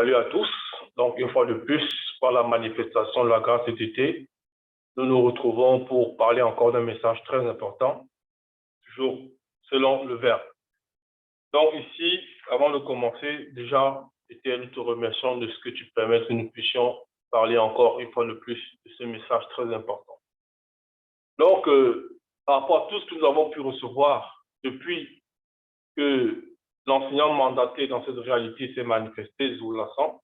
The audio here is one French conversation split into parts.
Salut à tous. Donc, une fois de plus, par la manifestation de la grâce cet été, nous nous retrouvons pour parler encore d'un message très important, toujours selon le verbe. Donc, ici, avant de commencer, déjà, Étienne, nous te remercions de ce que tu permets que nous puissions parler encore une fois de plus de ce message très important. Donc, par rapport à tout ce que nous avons pu recevoir depuis que l'enseignant mandaté dans cette réalité s'est manifesté, Zoulassant,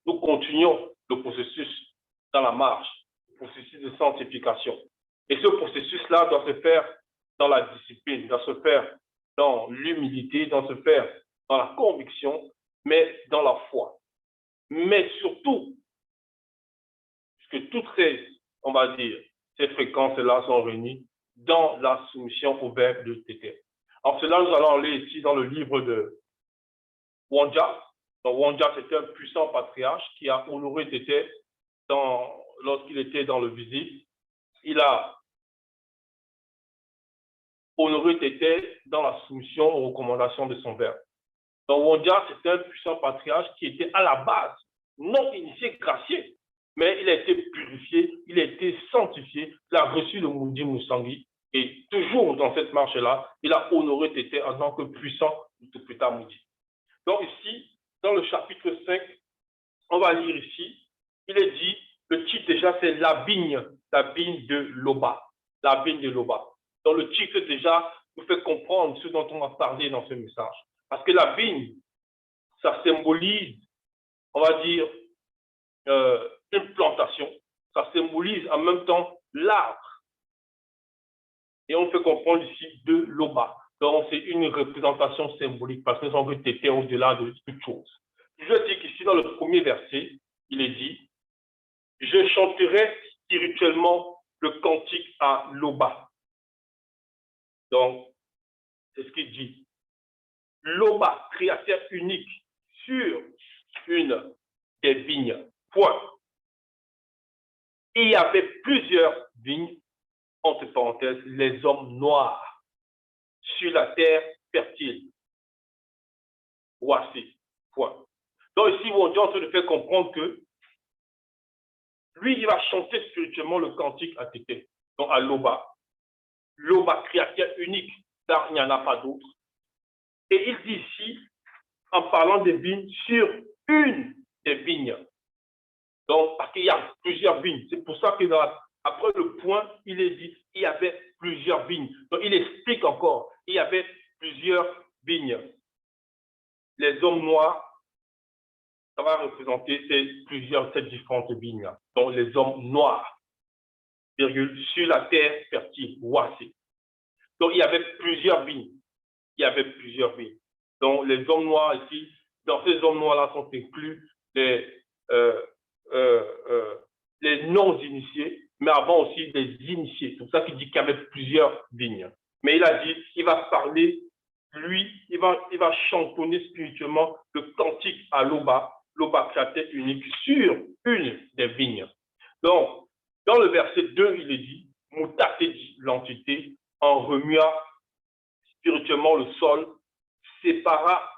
nous continuons le processus dans la marche, le processus de sanctification. Et ce processus-là doit se faire dans la discipline, doit se faire dans l'humilité, doit se faire dans la conviction, mais dans la foi. Mais surtout, puisque toutes ces, on va dire, ces fréquences-là sont réunies dans la soumission au verbe de Tété. En cela, nous allons aller ici dans le livre de Wonja. Donc, Wonja, c'était un puissant patriarche qui a honoré Tété lorsqu'il était dans le visible. Il a honoré Tété dans la soumission aux recommandations de son père. Donc, Wonja, c'était un puissant patriarche qui était à la base non initié, gracié, mais il a été purifié, il a été sanctifié, il a reçu le Moudi Moussangi. Et toujours dans cette marche-là, il a honoré Tété en tant que puissant Tupita Moudi. Donc ici, dans le chapitre 5, on va lire ici, il est dit, le titre déjà, c'est la vigne de Loba. La vigne de Loba. Donc le titre déjà nous fait comprendre ce dont on va parler dans ce message. Parce que la vigne, ça symbolise, on va dire, une plantation. Ça symbolise en même temps l'arbre. Et on fait comprendre ici de Loba. Donc, c'est une représentation symbolique parce que nous sommes Tété au-delà de toute chose. Je dis qu'ici, dans le premier verset, il est dit « Je chanterai spirituellement le cantique à Loba ». Donc, c'est ce qu'il dit. Loba, créateur unique sur une des vignes. Point. Il y avait plusieurs vignes, entre parenthèses, les hommes noirs, sur la terre fertile. Voici. Point. Donc ici, on est en train de faire comprendre que lui, il va chanter spirituellement le cantique à Tété, donc à Loba. Loba, créateur unique, car il n'y en a pas d'autre. Et il dit ici, en parlant des vignes, sur une des vignes. Donc, parce qu'il y a plusieurs vignes. C'est pour ça que après le point, il est dit, il y avait plusieurs vignes. Donc, il explique encore, il y avait plusieurs vignes. Les hommes noirs, ça va représenter ces différentes vignes. Donc, les hommes noirs, virgule, sur la terre fertile, voici. Donc, il y avait plusieurs vignes. Il y avait plusieurs vignes. Donc, les hommes noirs ici, dans ces hommes noirs-là sont inclus les non-initiés, mais avant aussi les initiés. C'est pour ça qu'il dit qu'il y avait plusieurs vignes. Mais il a dit, il va parler, lui, il va chantonner spirituellement le cantique à Loba, Loba créateur unique, sur une des vignes. Donc, dans le verset 2, il est dit, Moutatedi, l'entité, en remua spirituellement le sol, sépara,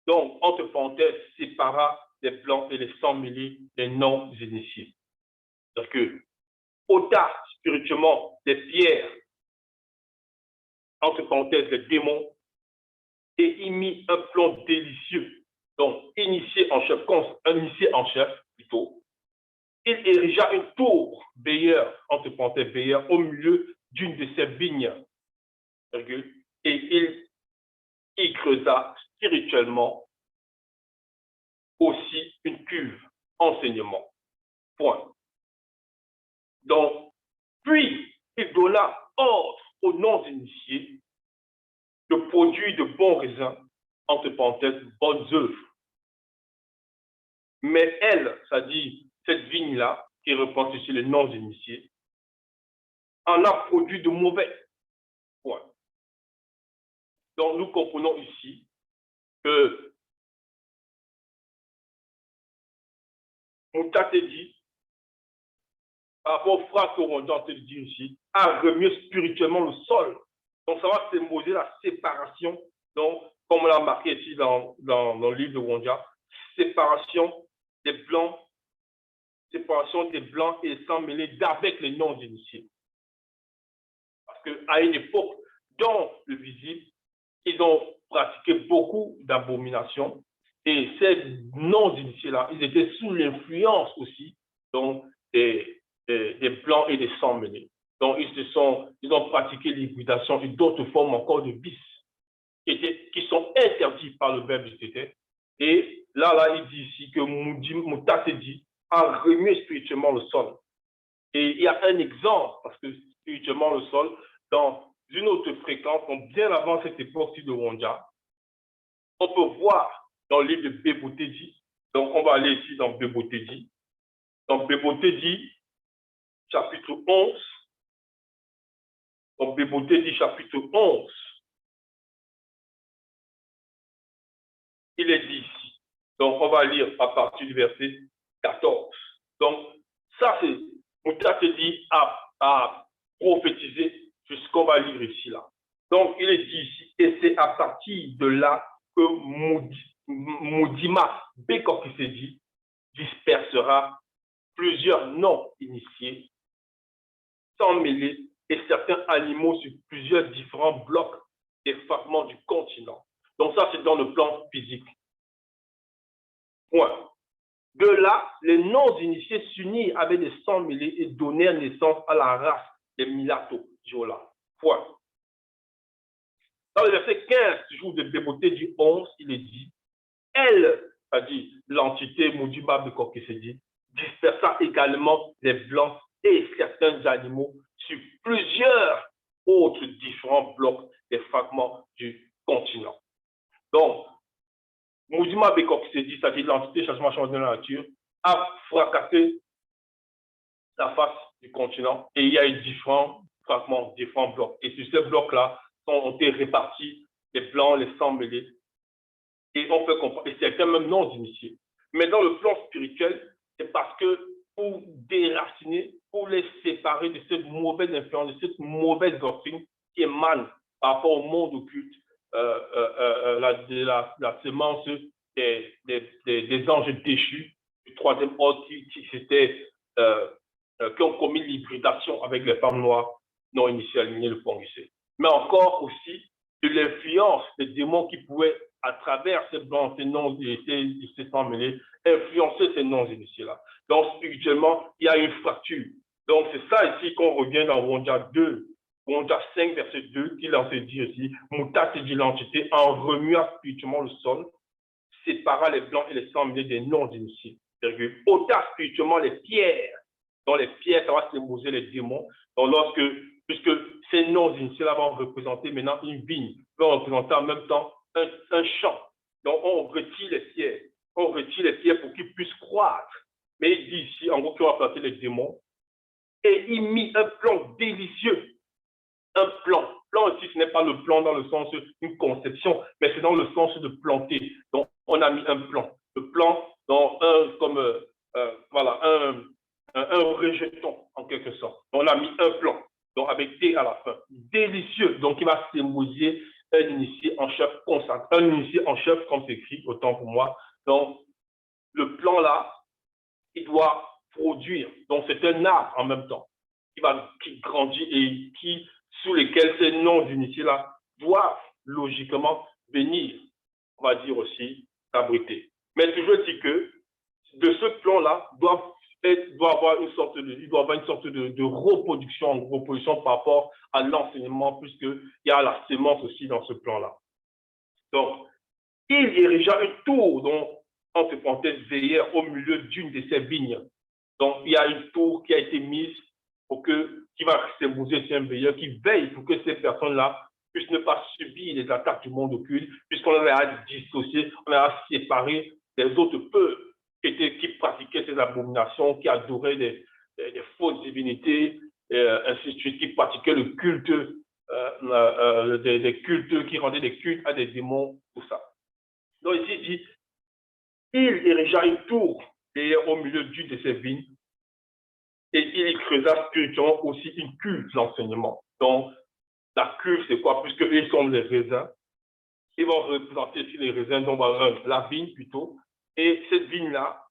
donc, entre parenthèses, sépara les blancs et les sans-mêlés, les non-initiés. C'est-à-dire que, ôta spirituellement des pierres, entre parenthèses, les démons, et y mit un plan délicieux. Donc, initié en chef, plutôt. Il érigea une tour, Beyer, entre parenthèses, Beyer, au milieu d'une de ses vignes. Et il y creusa spirituellement aussi une cuve, enseignement. Point. Donc, puis, il donna ordre aux non-initiés de produire de bons raisins, entre parenthèses, bonnes œuvres. Mais elle, c'est-à-dire cette vigne-là, qui représente ici les non-initiés, en a produit de mauvais. Point. Donc, nous comprenons ici que Moutatedi, par rapport aux phrases qu'on va te dire ici, a remué spirituellement le sol. Donc, ça va symboliser la séparation. Donc, comme on l'a marqué ici dans le livre de Wonja, séparation des blancs, séparation des blancs et sans mêler d'avec les non-initiés. Parce qu'à une époque, dans le visible, ils ont pratiqué beaucoup d'abominations et ces non-initiés-là, ils étaient sous l'influence aussi donc, des blancs et des sans mêlés. Donc, ils ont pratiqué l'hybridation et d'autres formes encore de vices qui sont interdits par le verbe du tété. Et là, il dit ici que Moutatedi a remué spirituellement le sol. Et il y a un exemple, parce que spirituellement le sol, dans une autre fréquence, donc bien avant cette époque-ci de Wonja, on peut voir dans le livre de Bebotedi, donc on va aller ici dans Bebotedi, donc Bebotedi, chapitre 11, donc Bebotedi, chapitre 11, il est dit ici. Donc, on va lire à partir du verset 14. Donc, ça, c'est Moutatedi a prophétisé jusqu'on va lire ici, là. Donc, il est dit ici, et c'est à partir de là que Moudima Bekokisedi dispersera plusieurs non-initiés, sans mêler, et certains animaux sur plusieurs différents blocs des fragments du continent. Donc ça, c'est dans le plan physique. Point. De là, les non-initiés s'unirent avec des sans mêlés et donnèrent naissance à la race des Milato Jola. Point. Dans le verset 15, toujours de Béboté du 11, il est dit, elle, c'est-à-dire l'entité Moudima Bekokisedi, dispersa également les blancs et certains animaux sur plusieurs autres différents blocs des fragments du continent. Donc, Moudima Bekokisedi, c'est-à-dire l'entité changement de la nature, a fracassé la face du continent et il y a eu différents fragments, différents blocs. Et sur ces blocs-là, ont été répartis les blancs, les sans mêlés. Et on peut comprendre, et certains même non initiés. Mais dans le plan spirituel, c'est parce que pour déraciner, pour les séparer de cette mauvaise influence, de cette mauvaise doctrine qui émane par rapport au monde occulte, la semence des anges déchus du troisième ordre qui ont commis l'hybridation avec les femmes noires non initiées alignées le fongicide. Mais encore aussi de l'influence des démons qui pouvaient, à travers ces blancs, ces non-initiés, ces sans mêlés, influencer ces non-initiés-là. Donc, spirituellement, il y a une fracture. Donc, c'est ça ici qu'on revient dans Wonja 2, Wonja 5, verset 2, qu'il en se dit aussi, Mouta dit l'entité en remuant spirituellement le sol, sépara les blancs et les sans mêlés des non-initiés. Ôta spirituellement les pierres. Dans les pierres, ça va symboliser les démons. Donc, puisque ces non-initiés-là vont représenter maintenant une vigne, vont représenter en même temps un champ. Donc, on retire les pierres. On retire les pierres pour qu'ils puissent croître. Mais il dit ici, en gros, qu'il va planter les démons. Et il mit un plan délicieux. Un plan. Plan ici, ce n'est pas le plan dans le sens d'une conception, mais c'est dans le sens de planter. Donc, on a mis un plan. Le plan dans un rejeton, en quelque sorte. On a mis un plan. Donc, avec T à la fin. Délicieux. Donc, il va symboliser un initié en chef consacré. Un initié en chef, comme c'est écrit, autant pour moi. Donc, le plan là, il doit produire. Donc, c'est un arbre en même temps qui grandit et sous lesquels ces non-initiés là doivent logiquement venir, on va dire aussi, s'abriter. Mais toujours dit que de ce plan là doit avoir une sorte de reproduction, en reproduction par rapport à l'enseignement, puisqu'il y a la sémence aussi dans ce plan-là. Donc, il érigea une tour, dont, entre parenthèses, veillère au milieu d'une de ces vignes. Donc, il y a une tour qui a été mise qui va symboliser un veilleur qui veille pour que ces personnes-là puissent ne pas subir les attaques du monde occulte, puisqu'on a dissocié, on a séparé des autres peuples qui pratiquaient ces abominations, qui adoraient des fausses divinités, ainsi de suite, qui pratiquaient le culte, des cultes, qui rendaient des cultes à des démons, tout ça. Donc ici, il dit, il érigea une tour au milieu d'une de ces vignes, et il creusa spirituellement aussi une cuve d'enseignement. Donc, la cuve, c'est quoi? Puisqu'ils sont les raisins, ils vont représenter aussi les raisins, donc la vigne plutôt, Et cette vigne-là,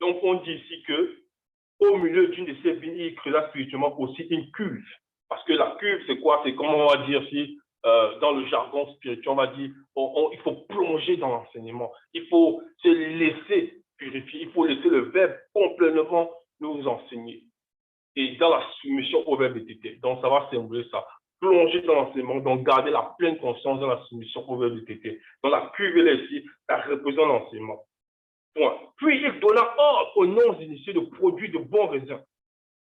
donc on dit ici que au milieu d'une de ces vignes, il creusa spirituellement aussi une cuve. Parce que la cuve, c'est quoi? C'est comment on va dire si, dans le jargon spirituel, on va dire, il faut plonger dans l'enseignement. Il faut se laisser purifier. Il faut laisser le verbe complètement nous enseigner. Et dans la soumission au verbe d'été. Donc, ça va symboliser ça. Plonger dans l'enseignement, donc garder la pleine conscience dans la soumission au verbe d'été. Donc, la cuve, là, ici, ça représente l'enseignement. Point. Puis il donna ordre aux non-initiés de produire de bons raisins.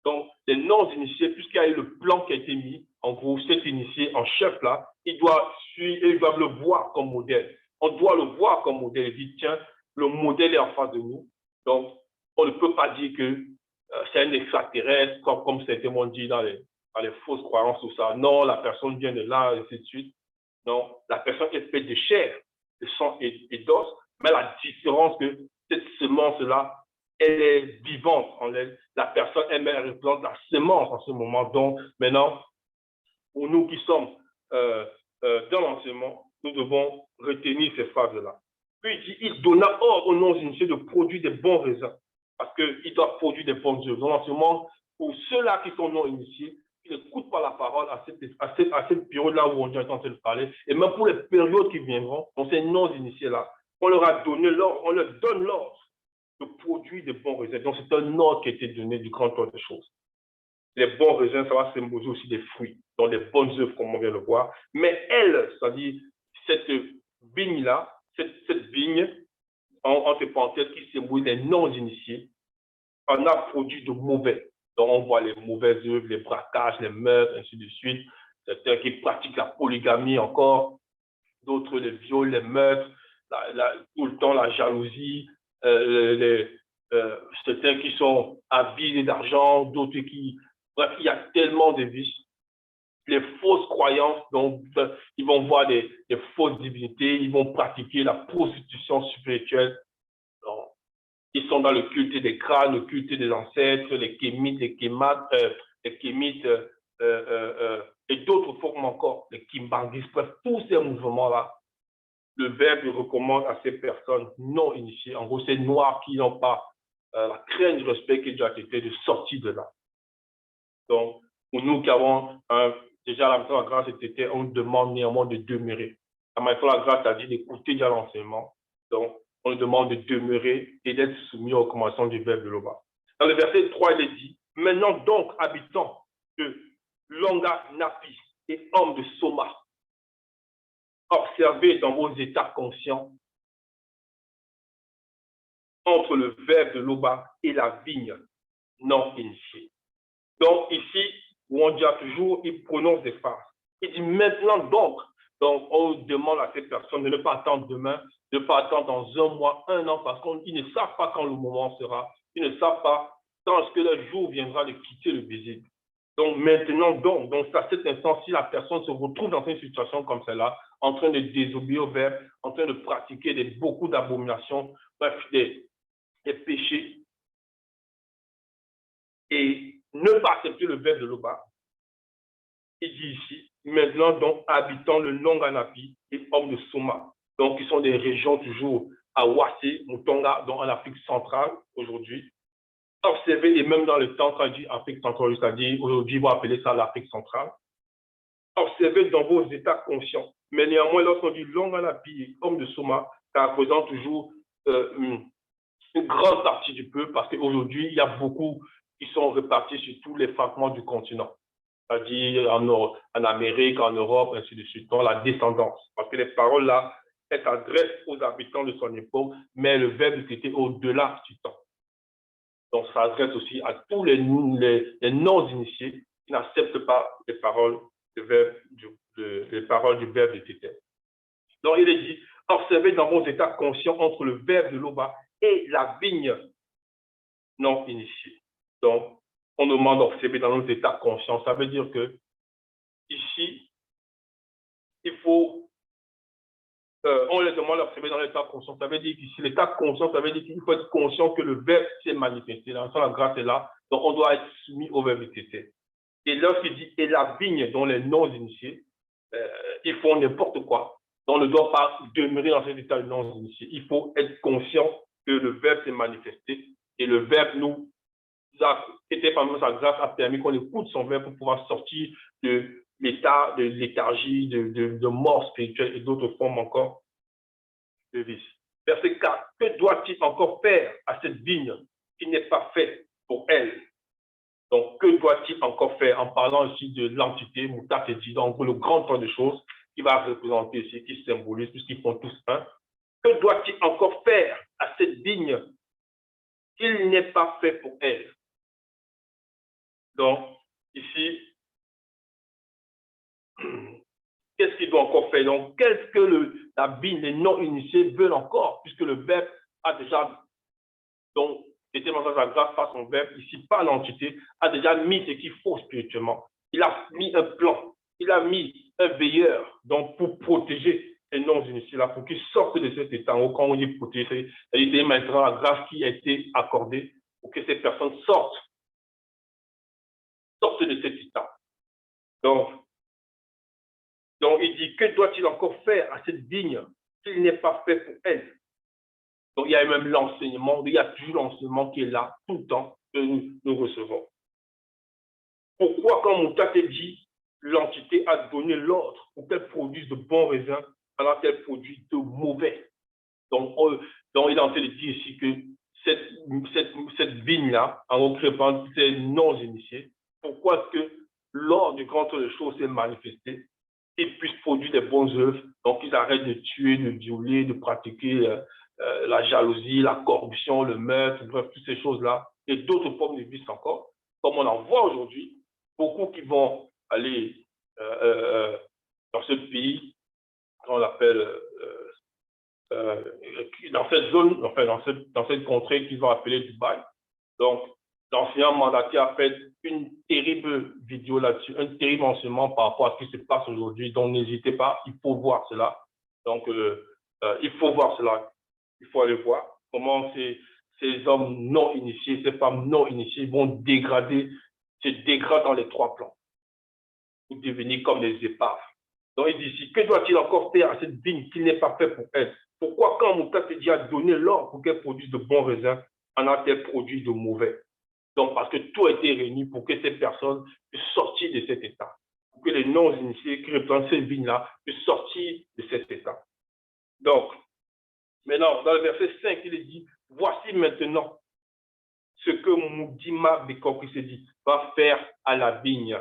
Donc, les non-initiés, puisqu'il y a eu le plan qui a été mis, en gros, cet initié en chef là, il doit suivre, ils doivent le voir comme modèle. On doit le voir comme modèle. Il dit, tiens, le modèle est en face de nous. Donc, on ne peut pas dire que c'est un extraterrestre, comme certainement dit dans les fausses croyances ou ça. Non, la personne vient de là, et ainsi de suite. Non, la personne est faite de chair, de sang et d'os, mais la différence que cette semence-là, elle est vivante en elle. La personne elle représente la semence en ce moment. Donc, maintenant, pour nous qui sommes dans l'enseignement, nous devons retenir ces phrases-là. Puis il dit, il donna ordre aux non-initiés de produire des bons raisins, parce qu'il doit produire des bonnes œuvres. Dans l'enseignement, pour ceux-là qui sont non-initiés, qui n'écoutent pas la parole à cette période-là où on est en train de parler, et même pour les périodes qui viendront, donc ces non-initiés-là, on leur a donné l'ordre, on leur donne l'ordre de produire des bons raisins. Donc, c'est un ordre qui a été donné du grand ordre des choses. Les bons raisins, ça va symboliser aussi des fruits, donc des bonnes œuvres, comme on vient de le voir. Mais elle, c'est-à-dire cette vigne-là, cette vigne, entre parenthèses, qui symbolise les non-initiés, en a produit de mauvais. Donc, on voit les mauvaises œuvres, les braquages, les meurtres, ainsi de suite. Certains qui pratiquent la polygamie encore, d'autres les viols, les meurtres, tout le temps la jalousie, certains qui sont avides d'argent, d'autres qui... Bref, il y a tellement de vices. Les fausses croyances, donc ils vont voir des fausses divinités, ils vont pratiquer la prostitution spirituelle. Donc, ils sont dans le culte des crânes, le culte des ancêtres, les kémites, les kémates, les kémites et d'autres formes encore, les kimbangis, bref, tous ces mouvements-là. Le verbe recommande à ces personnes non initiées, en gros, ces noirs qui n'ont pas la crainte du respect qui doit être de sortir de là. Donc, pour nous qui avons déjà la mission de la grâce, c'était, on demande néanmoins de demeurer. La mission de la grâce a dit d'écouter déjà l'enseignement. Donc, on demande de demeurer et d'être soumis aux recommandations du verbe de l'Oba. Dans le verset 3, il est dit, maintenant donc, habitants de Longa Napi et hommes de Soma, observez dans vos états conscients entre le verbe de l'Oba et la vigne non initiée. Donc ici, où on dit toujours, il prononce des phrases. Il dit maintenant donc on demande à ces personnes de ne pas attendre demain, de ne pas attendre dans un mois, un an, parce qu'ils ne savent pas quand le moment sera, ils ne savent pas quand est-ce que le jour viendra de quitter le visible. Donc maintenant, donc à cet instant, si la personne se retrouve dans une situation comme celle-là, en train de désobéir au verbe, en train de pratiquer beaucoup d'abominations, bref, des péchés, et ne pas accepter le verbe de l'Oba, il dit ici, maintenant donc habitant le Longanapi et hommes de Soma, donc qui sont des régions toujours à Wassé, Mutonga, donc en Afrique centrale aujourd'hui. Observez, et même dans le temps, quand dit Afrique centrale, c'est-à-dire aujourd'hui, vous appelez ça l'Afrique centrale. Observez dans vos états conscients. Mais néanmoins, lorsqu'on dit Longanapi et hommes de Soma, ça représente toujours une grande partie du peuple, parce qu'aujourd'hui, il y a beaucoup qui sont répartis sur tous les fragments du continent, c'est-à-dire en Amérique, en Europe, ainsi de suite, dans la descendance. Parce que les paroles là, elles s'adressent aux habitants de son époque, mais le verbe était au-delà du temps. Donc, ça s'adresse aussi à tous les non-initiés qui n'acceptent pas les paroles du verbe de Tété. Donc, il est dit, observez dans vos états conscients entre le verbe de l'Oba et la vigne non initiée. Donc, on demande d'observer dans nos états conscients. Ça veut dire que ici, il faut, on les demande d'observer dans l'état conscient. Ça veut dire qu'ici, l'état conscient, ça veut dire qu'il faut être conscient que le verbe s'est manifesté. La grâce est là, donc on doit être soumis au verbe TT. Et lorsqu'il dit, et la vigne dont les non-initiés, ils font n'importe quoi. Donc, on ne doit pas demeurer dans cet état de non-initié. Il faut être conscient que le Verbe s'est manifesté et le Verbe nous a été parmi sa grâce, a permis qu'on écoute son Verbe pour pouvoir sortir de l'état de léthargie, de mort spirituelle et d'autres formes encore de vice. Verset 4. Que doit-il encore faire à cette vigne qui n'est pas faite pour elle? Donc, que doit-il encore faire en parlant ici de l'entité, Moutat et dit, donc le grand temps de choses qui va représenter ici, qui symbolise, puisqu'ils font tous un. Que doit-il encore faire à cette vigne qu'il n'est pas fait pour elle? Donc, ici, qu'est-ce qu'il doit encore faire? Donc, qu'est-ce que la vigne, les non-initiés veulent encore, puisque le Verbe a déjà, donc, était dans sa grâce par son Verbe, ici, par l'entité, a déjà mis ce qu'il faut spirituellement. Il a mis un plan, il a mis un veilleur, donc, pour protéger les non-initiés là, pour qu'ils sortent de cet état. Quand on dit protéger, c'est maintenant la grâce qui a été accordée pour que ces personnes sortent de cet état. Donc, il dit, que doit-il encore faire à cette vigne qu'il n'est pas fait pour elle? Donc, il y a même l'enseignement, il y a toujours l'enseignement qui est là tout le temps que nous recevons. Pourquoi, quand Moutat dit, l'entité a donné l'ordre pour qu'elle produise de bons raisins alors qu'elle produit de mauvais? Donc, il est en train de dire ici que cette vigne-là, en regroupant ces non-initiés, pourquoi est-ce que lors du grand temps de choses s'est manifesté, ils puissent produire des bonnes œuvres, donc ils arrêtent de tuer, de violer, de pratiquer la jalousie, la corruption, le meurtre, bref, toutes ces choses-là, et d'autres formes de vices encore, comme on en voit aujourd'hui, beaucoup qui vont aller dans ce pays, qu'on appelle, dans cette zone, enfin dans cette contrée qu'ils vont appeler Dubaï. Donc, l'ancien mandataire a fait une terrible vidéo là-dessus, un terrible enseignement par rapport à ce qui se passe aujourd'hui. Donc, n'hésitez pas, il faut voir cela. Donc, il faut voir cela. Il faut aller voir comment ces hommes non initiés, ces femmes non initiées vont se dégradent dans les trois plans pour devenir comme des épaves. Donc, il dit ici, que doit-il encore faire à cette vigne qui n'est pas fait pour elle? Pourquoi, quand Moutat dit a donné l'ordre pour qu'elle produise de bons raisins, en a-t-elle produit de mauvais? Donc, parce que tout a été réuni pour que ces personnes puissent sortir de cet état. Pour que les non-initiés qui représentent ces vignes-là puissent sortir de cet état. Donc, maintenant, dans le verset 5, il est dit, voici maintenant ce que Moudima Bekok s'est dit, va faire à la vigne.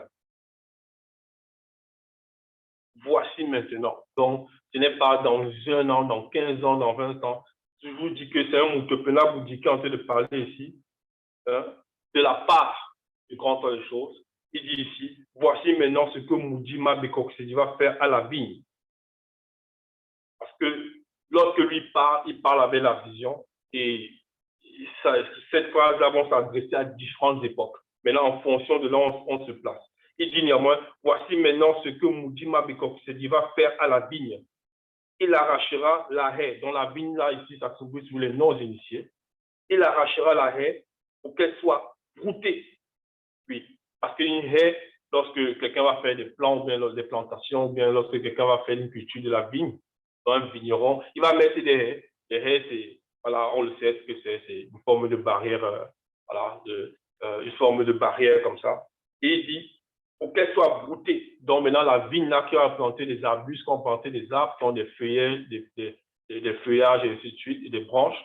Voici maintenant. Donc, ce n'est pas dans 1 an, dans 15 ans, dans 20 ans. Je vous dis que c'est un Moutopena Bouddhi qui est en train de parler ici, de la part du grand temps des choses. Il dit ici, voici maintenant ce que Moudima Bekok va faire à la vigne. Parce que lorsque lui parle, il parle avec la vision et cette phrase-là va s'adresser à différentes époques. Maintenant, en fonction de là où on se place. Il dit néanmoins, voici maintenant ce que Moudima Bekok va faire à la vigne. Il arrachera la haie. Dans la vigne, là, ici, ça s'ouvre sur les non-initiés. Il arrachera la haie pour qu'elle soit broutée. Oui, parce qu'une haie, lorsque quelqu'un va faire des plants, ou bien des plantations, ou bien lorsque quelqu'un va faire une culture de la vigne, dans un vigneron, il va mettre des haies. Les haies, c'est, voilà, on le sait que c'est une forme de barrière, voilà, une forme de barrière comme ça. Et il dit, pour qu'elle soit broutée. Donc maintenant, la vigne là qui va planter des arbustes, qui va planter des arbres, qui ont des feuillages, des feuillages et ainsi de suite, et des branches,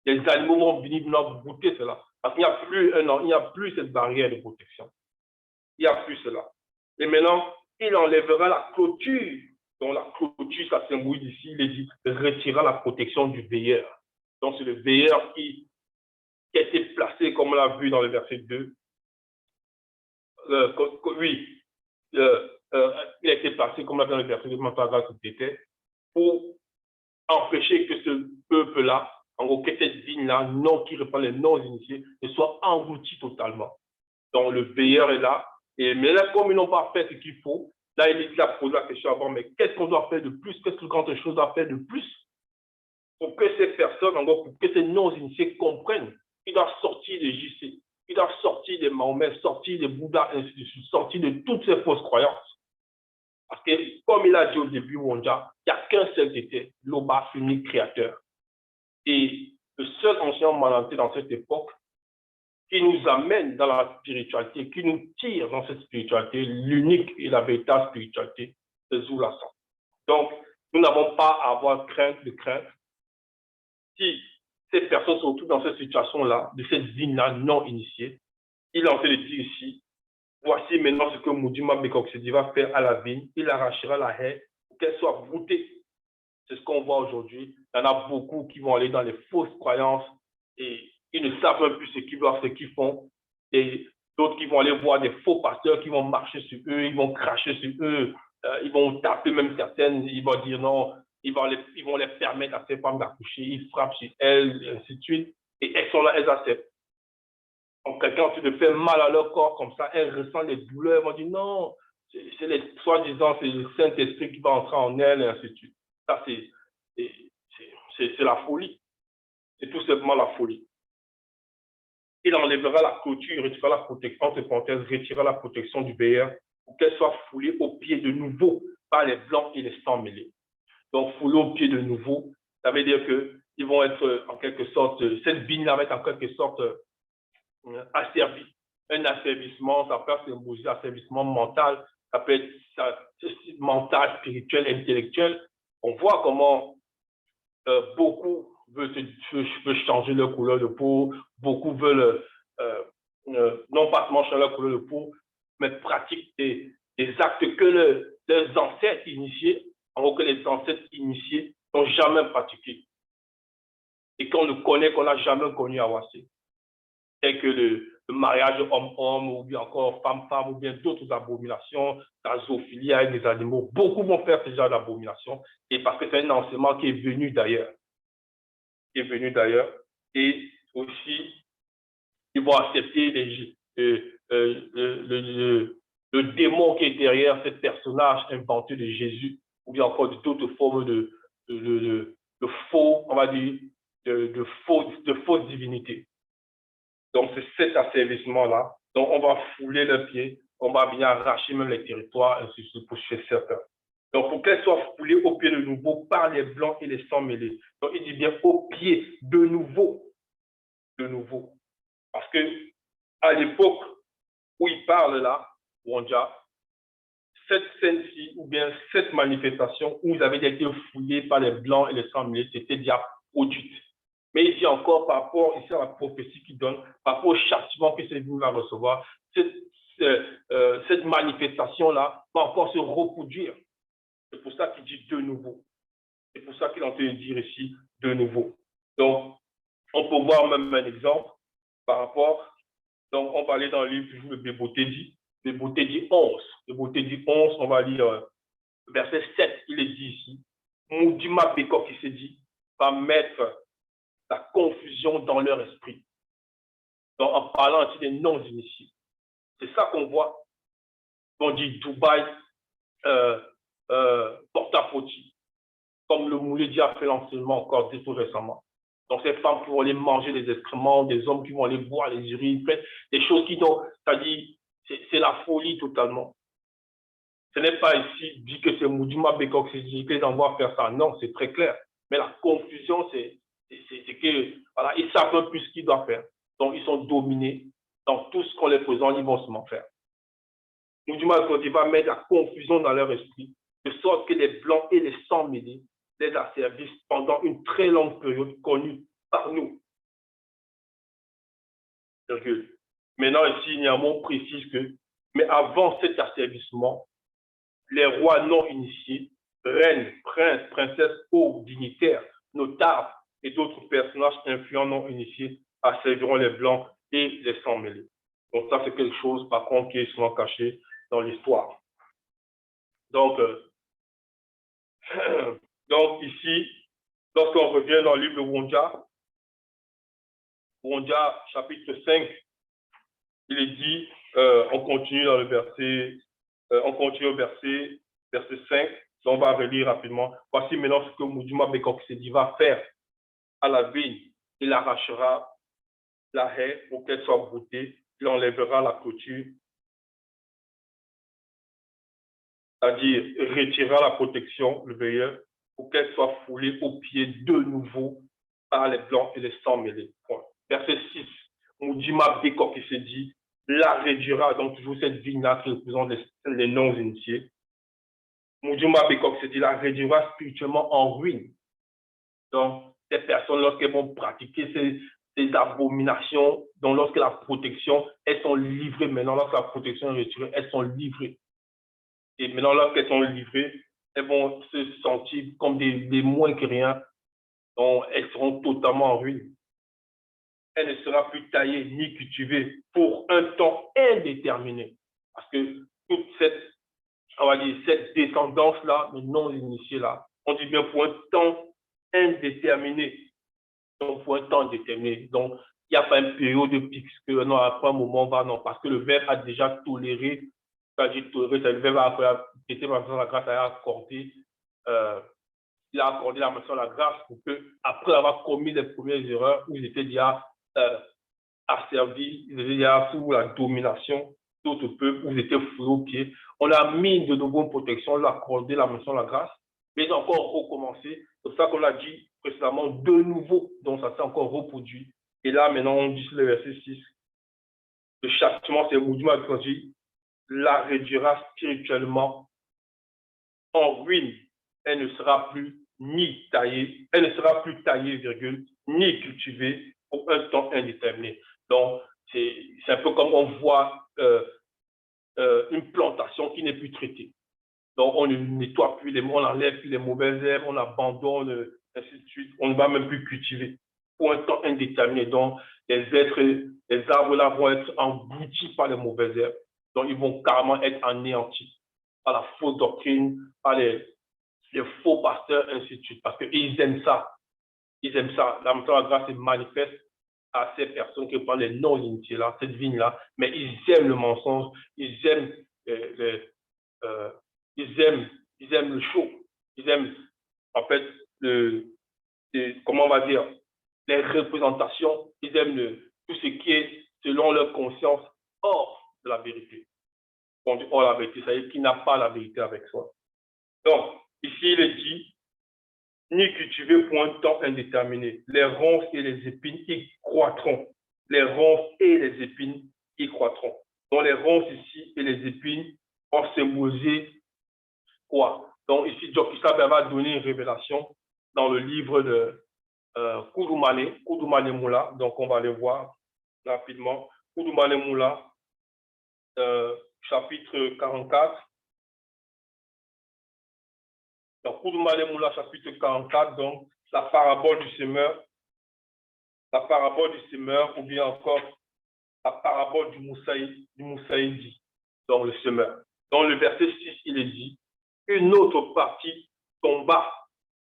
les animaux vont venir brouter cela. Parce qu'il n'y a plus cette barrière de protection. Il n'y a plus cela. Et maintenant, il enlèvera la clôture. Donc la clôture, ça symbolise ici, il est dit, retirera la protection du veilleur. Donc c'est le veilleur qui a été placé, comme on l'a vu dans le verset 2. Oui, il a été placé, comme on l'a vu dans le verset 2, pour empêcher que ce peuple-là, en gros, que cette vigne-là, qui reprend les non-initiés, ne soit engloutie totalement. Donc, le veilleur est là. Mais là, comme ils n'ont pas fait ce qu'il faut, là, il a posé la question avant, mais qu'est-ce qu'on doit faire de plus? Qu'est-ce que grande chose doit faire de plus pour que ces personnes, en gros, pour que ces non-initiés comprennent qu'ils doivent sortir des JC, qu'ils doivent sortir des Mahomet, sortir des Bouddhas, sortir de toutes ces fausses croyances. Parce que, comme il a dit au début, Wonja, il n'y a qu'un seul était, l'Oba, unique créateur. Et le seul enseignement mananté dans cette époque qui nous amène dans la spiritualité, qui nous tire dans cette spiritualité, l'unique et la véritable spiritualité, c'est Zoulasan. Donc, nous n'avons pas à avoir crainte de crainte. Si ces personnes se retrouvent dans cette situation-là, de cette vie-là non initiée, il est en train de dire ici, voici maintenant ce que Moudouma Bekoksedi va faire à la vigne. Il arrachera la haie pour qu'elle soit broutée. C'est ce qu'on voit aujourd'hui. Il y en a beaucoup qui vont aller dans les fausses croyances et ils ne savent même plus ce qu'ils doivent, ce qu'ils font. Et d'autres qui vont aller voir des faux pasteurs qui vont marcher sur eux, ils vont cracher sur eux, ils vont taper même certaines, ils vont dire non, ils vont les permettre à ces femmes d'accoucher, ils frappent sur elles, et ainsi de suite. Et elles sont là, elles acceptent. Donc, quelqu'un qui te fait mal à leur corps comme ça, elles ressentent les douleurs, elles vont dire non, c'est les soi-disant, c'est le Saint-Esprit qui va entrer en elles, et ainsi de suite. Ça, c'est la folie. C'est tout simplement la folie. Il enlèvera la clôture, retirera la protection, entre parenthèses, retirera la protection du veilleur pour qu'elle soit foulée aux pieds de nouveau par les blancs et les sangs mêlés. Donc, foulée aux pieds de nouveau, ça veut dire qu'ils vont être en quelque sorte, cette vigne-là va être en quelque sorte asservie. Un asservissement, ça peut être symboliser asservissement mental, ça peut être mental, spirituel, intellectuel. On voit comment beaucoup veulent changer leur couleur de peau, beaucoup veulent non pas seulement changer leur couleur de peau, mais pratiquent des actes que leurs ancêtres initiés, en gros que les ancêtres initiés n'ont jamais pratiqués et qu'on ne connaît, qu'on n'a jamais connu à Wassé. Tel que le mariage homme-homme ou bien encore femme-femme ou bien d'autres abominations, la zoophilie avec les animaux. Beaucoup vont faire ce genre d'abominations et parce que c'est un enseignement qui est venu d'ailleurs. Et aussi, ils vont accepter le démon qui est derrière ce personnage inventé de Jésus ou bien encore d'autres formes de faux, on va dire, de fausses divinités. Donc, c'est cet asservissement-là. Donc, on va fouler le pied, on va bien arracher même les territoires, ainsi de suite, pour chez certains. Donc, pour qu'elle soit foulée au pied de nouveau par les blancs et les sangs mêlés. Donc, il dit bien au pied de nouveau. De nouveau. Parce que à l'époque où il parle là, Wanja, cette scène-ci, ou bien cette manifestation où ils avaient été foulés par les blancs et les sangs mêlés, c'était déjà produite. Mais ici encore, par rapport ici à la prophétie qu'il donne, par rapport au châtiment que cette ville va recevoir, cette manifestation-là va encore se reproduire. C'est pour ça qu'il dit de nouveau. C'est pour ça qu'il est en train de dire ici de nouveau. Donc, on peut voir même un exemple par rapport. Donc, on va aller dans le livre toujours de Bebotédi. Bebotédi 11. Bebotédi 11, on va lire verset 7. Il est dit ici. Moudima Bekor qui s'est dit, va mettre la confusion dans leur esprit. Donc, en parlant aussi des non-initiés. C'est ça qu'on voit. On dit Dubaï, porte-à-fauti. Comme le Mouledi a fait l'enseignement encore tout récemment. Donc, ces femmes qui vont aller manger des excréments, des hommes qui vont aller boire les urines, des choses qui n'ont, c'est-à-dire, c'est la folie totalement. Ce n'est pas ici dit que c'est Moudima Bekok qui les envoie faire ça. Non, c'est très clair. Mais la confusion, c'est que, voilà, ils savent un peu ce qu'ils doivent faire. Donc, ils sont dominés. Dans tout ce qu'on les présente, ils vont se m'en faire. Moudima Bekok va mettre la confusion dans leur esprit, de sorte que les blancs et les sangs mêlés les asservissent pendant une très longue période connue par nous. Maintenant, ici, il y a un mot précis que, mais avant cet asservissement, les rois non initiés, reines, princes, princesses, hauts, dignitaires, notables et d'autres personnages influents non initiés asserviront les blancs et les sangs mêlés. Donc ça, c'est quelque chose, par contre, qui est souvent caché dans l'histoire. Donc, donc ici, lorsqu'on revient dans le livre de Wonja, chapitre 5, il est dit, on continue dans le verset, on continue au verset 5, donc on va relire rapidement. Voici maintenant ce que Moudima Bekoksedi va faire à la vigne. Il arrachera la haie pour qu'elle soit broutée, il enlèvera la clôture, c'est-à-dire retirera la protection, le veilleur, pour qu'elle soit foulée aux pieds de nouveau par les blancs et les sans mêlés. Point. Verset 6, Moudjima Békok qui se dit, la réduira, donc toujours cette vigne-là qui représente les non-initiés. Moudjima Békok se dit, la réduira spirituellement en ruine. Donc, ces personnes, lorsqu'elles vont pratiquer ces abominations, donc lorsque la protection, elles sont livrées. Maintenant, lorsque la protection est retirée, elles sont livrées. Et maintenant, lorsqu'elles sont livrées, elles vont se sentir comme des moins que rien. Donc, elles seront totalement en ruine. Elle ne sera plus taillée ni cultivée pour un temps indéterminé. Parce que toute cette, on va dire, cette descendance-là, mais non initiée là, on dit bien pour un temps indéterminé. Donc, pour un temps indéterminé. Donc, il n'y a pas une période fixe que non, après un moment, on va, non, parce que le verbe a déjà toléré, c'est-à-dire toléré, c'est le verbe a été par la grâce, a accordé, il a accordé la mention la grâce pour que, après avoir commis les premières erreurs, où ils étaient déjà asservis, ils étaient déjà sous la domination d'autres peuples, où ils étaient fouillés aux pieds, on a mis de nouveau une protection, on lui a accordé la mention la grâce, mais ils ont encore recommencé. C'est pour ça qu'on l'a dit précédemment de nouveau, donc ça s'est encore reproduit. Et là, maintenant, on dit sur le verset 6, le châtiment, c'est Moudjima qui dit, la réduira spirituellement en ruine. Elle ne sera plus ni taillée, elle ne sera plus taillée, virgule, ni cultivée pour un temps indéterminé. Donc, c'est un peu comme on voit une plantation qui n'est plus traitée. Donc, on ne nettoie plus, on enlève plus les mauvaises herbes, on abandonne, ainsi de suite. On ne va même plus cultiver pour un temps indéterminé. Donc, les arbres là vont être engloutis par les mauvaises herbes. Donc, ils vont carrément être anéantis par la fausse doctrine, par les faux pasteurs, ainsi de suite. Parce qu'ils aiment ça. Ils aiment ça. La grâce se manifeste à ces personnes qui prennent les non-initiés là, cette vigne-là, mais ils aiment le mensonge, ils aiment ils aiment le show, ils aiment en fait comment on va dire, les représentations, ils aiment tout ce qui est selon leur conscience hors de la vérité. On dit hors de la vérité, c'est-à-dire qu'il n'a pas la vérité avec soi. Donc, ici il est dit, ni cultiver pour un temps indéterminé. Les ronces et les épines y croîtront. Les ronces et les épines y croîtront. Donc, les ronces ici et les épines vont symbolisé quoi? Donc, ici, Jokisa va donner une révélation dans le livre de Koudoumane Moula. Donc, on va aller voir rapidement. Koudoumane Moula, chapitre 44. Donc, Koudoumane Moula, chapitre 44, donc, la parabole du semeur, ou bien encore la parabole du Moussaïdi, donc le semeur. Dans le verset 6, il est dit, une autre partie tomba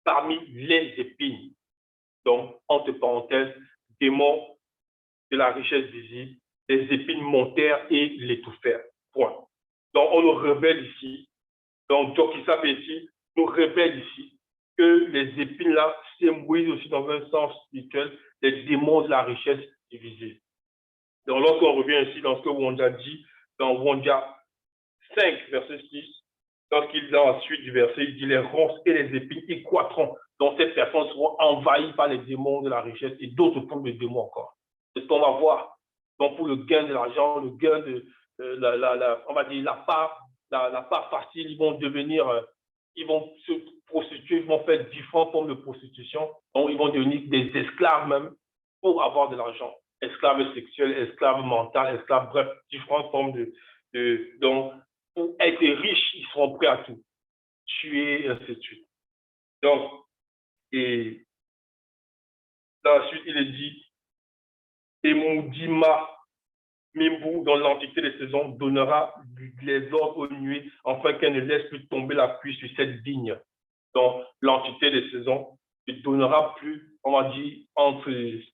parmi les épines. Donc, entre parenthèses, démons de la richesse visible, les épines montèrent et l'étouffèrent. Point. Donc, on nous révèle ici, donc Jokisa ici nous révèle ici que les épines-là symbolisent aussi dans un sens spirituel les démons de la richesse visible. Donc, lorsqu'on revient ici dans ce que Wanda dit, dans Wanda 5, verset 6, lorsqu'il dans la suite du verset, il dit les ronces et les épines y croîtront. Donc, ces personnes seront envahies par les démons de la richesse et d'autres formes de démons encore. C'est ce qu'on va voir. Donc, pour le gain de l'argent, le gain de, on va dire, la part facile, ils vont devenir, ils vont se prostituer, ils vont faire différentes formes de prostitution. Donc, ils vont devenir des esclaves même pour avoir de l'argent. Esclaves sexuels, esclaves mentaux, esclaves, bref, différentes formes donc, pour être riches, ils seront prêts à tout. Tuer, ainsi de suite. Donc, et dans la suite, il est dit, et Moudima Mimbu, dans l'antiquité des saisons, donnera les ordres aux nuées, afin qu'elle ne laisse plus tomber la pluie sur cette vigne. Donc, l'antiquité des saisons ne donnera plus, on va dire,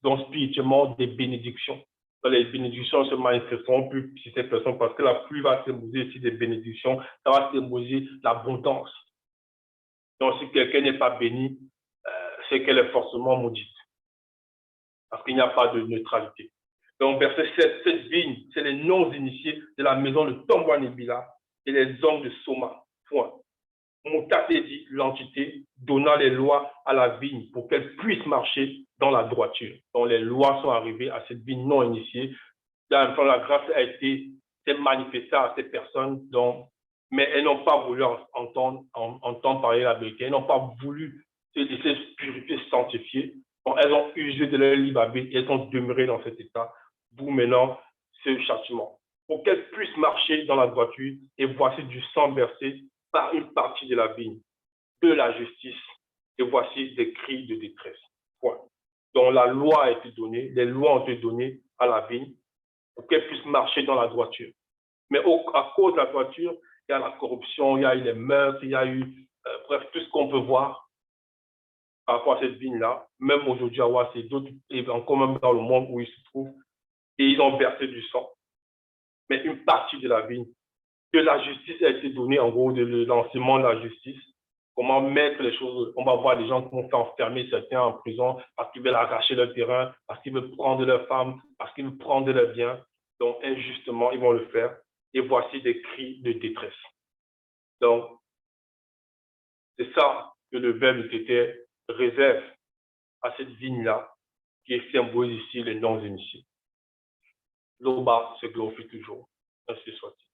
donc spirituellement, des bénédictions. Donc, les bénédictions se manifesteront plus sur cette personne parce que la pluie va symboliser aussi des bénédictions, ça va symboliser l'abondance. Donc, si quelqu'un n'est pas béni, c'est qu'elle est forcément maudite. Parce qu'il n'y a pas de neutralité. Donc, verset 7, cette vigne, c'est les non-initiés de la maison de Tombouanébila et les hommes de Soma. Point. Mutadedi, l'entité, donna les lois à la vigne pour qu'elle puisse marcher dans la droiture. Donc les lois sont arrivées à cette vigne non initiée. La grâce a été manifestée à ces personnes, donc, mais elles n'ont pas voulu entendre parler la vérité. Elles n'ont pas voulu se laisser purifier, sanctifier. Donc, elles ont usé de leur libre arbitre et elles ont demeuré dans cet état, d'où maintenant ce châtiment. Pour qu'elles puissent marcher dans la droiture, et voici du sang versé par une partie de la vigne, de la justice, et voici des cris de détresse. Point. Donc la loi a été donnée, les lois ont été données à la vigne pour qu'elle puisse marcher dans la droiture. Mais à cause de la droiture, il y a la corruption, il y a eu les meurtres, il y a eu, bref, tout ce qu'on peut voir par rapport à cette vigne-là. Même aujourd'hui, à Ouassé, d'autres, et encore même dans le monde où ils se trouvent, et ils ont versé du sang. Mais une partie de la vigne, que la justice a été donnée, en gros, de l'enseignement de la justice, comment mettre les choses. On va voir des gens qui vont faire enfermer certains en prison parce qu'ils veulent arracher leur terrain, parce qu'ils veulent prendre leurs femmes, parce qu'ils veulent prendre leurs biens. Donc, injustement, ils vont le faire. Et voici des cris de détresse. Donc, c'est ça que le verbe était réserve à cette vigne-là, qui symbolise ici les non-initiés. L'Oba se glorifie toujours. Ainsi soit-il.